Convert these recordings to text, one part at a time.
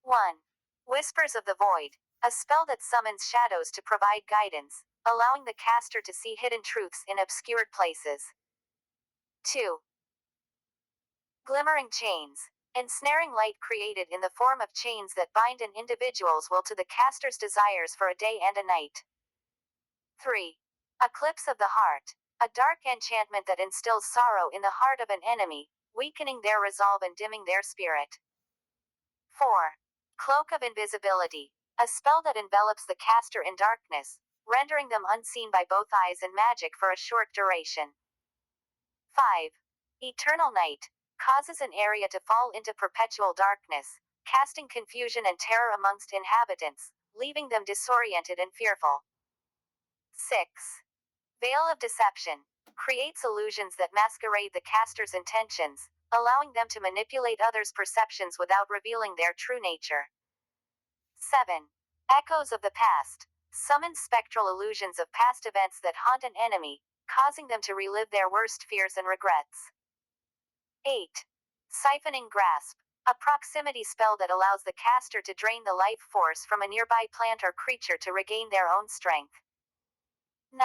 1. Whispers of the Void. A spell that summons shadows to provide guidance, allowing the caster to see hidden truths in obscured places. 2. Glimmering Chains. Ensnaring light created in the form of chains that bind an individual's will to the caster's desires for a day and a night. 3. Eclipse of the Heart. A dark enchantment that instills sorrow in the heart of an enemy, weakening their resolve and dimming their spirit. 4. Cloak of Invisibility. A spell that envelops the caster in darkness, rendering them unseen by both eyes and magic for a short duration. 5. Eternal Night. Causes an area to fall into perpetual darkness, casting confusion and terror amongst inhabitants, leaving them disoriented and fearful. 6. Veil of Deception. Creates illusions that masquerade the caster's intentions, allowing them to manipulate others' perceptions without revealing their true nature. 7. Echoes of the Past. Summons spectral illusions of past events that haunt an enemy, causing them to relive their worst fears and regrets. 8. Siphoning Grasp. A proximity spell that allows the caster to drain the life force from a nearby plant or creature to regain their own strength. 9.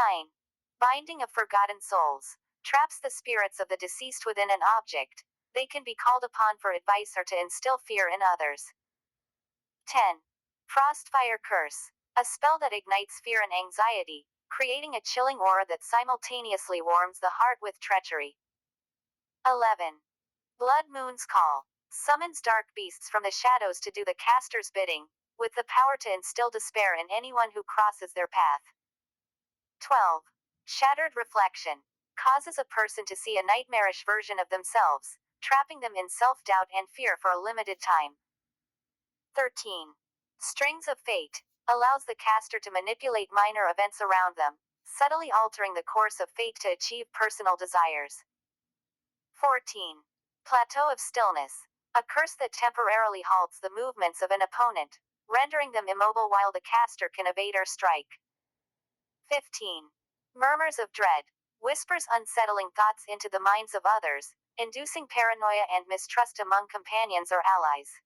Binding of Forgotten Souls. Traps the spirits of the deceased within an object. They can be called upon for advice or to instill fear in others. 10. Frostfire Curse. A spell that ignites fear and anxiety, creating a chilling aura that simultaneously warms the heart with treachery. 11. Blood Moon's Call. Summons dark beasts from the shadows to do the caster's bidding, with the power to instill despair in anyone who crosses their path. 12. Shattered Reflection. Causes a person to see a nightmarish version of themselves, trapping them in self-doubt and fear for a limited time. 13. Strings of Fate. Allows the caster to manipulate minor events around them, subtly altering the course of fate to achieve personal desires. 14. Plateau of Stillness. A curse that temporarily halts the movements of an opponent, rendering them immobile while the caster can evade or strike. 15. Murmurs of Dread. Whispers unsettling thoughts into the minds of others, inducing paranoia and mistrust among companions or allies.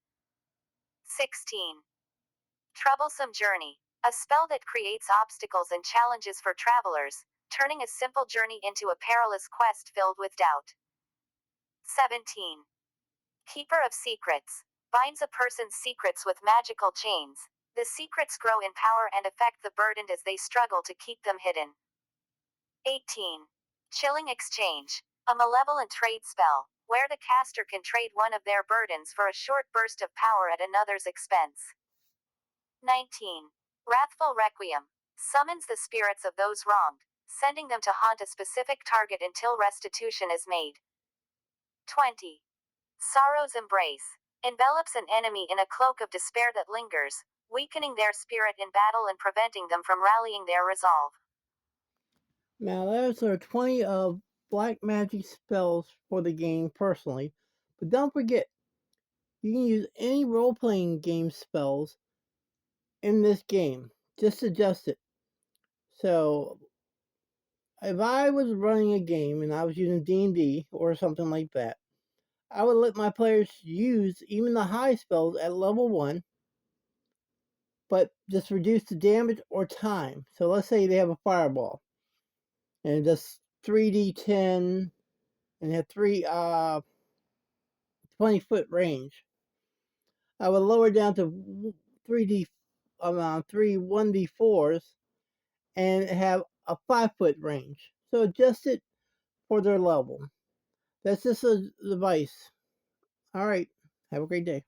16. Troublesome Journey. A spell that creates obstacles and challenges for travelers, turning a simple journey into a perilous quest filled with doubt. 17. Keeper of Secrets. Binds a person's secrets with magical chains. The secrets grow in power and affect the burdened as they struggle to keep them hidden. 18. Chilling Exchange. A malevolent trade spell, where the caster can trade one of their burdens for a short burst of power at another's expense. 19. Wrathful Requiem. Summons the spirits of those wronged, sending them to haunt a specific target until restitution is made. 20. Sorrow's Embrace. Envelops an enemy in a cloak of despair that lingers, weakening their spirit in battle and preventing them from rallying their resolve. Now, those are 20 of black magic spells for the game personally. But don't forget, you can use any role playing game spells in this game. Just adjust it. So, if I was running a game and I was using D&D or something like that, I would let my players use even the high spells at level 1, but just reduce the damage or time. So let's say they have a fireball and just 3d10 and have 20-foot range. I would lower down to 3D, 1d4s and have a 5-foot range. So adjust it for their level. That's just a device. All right. Have a great day.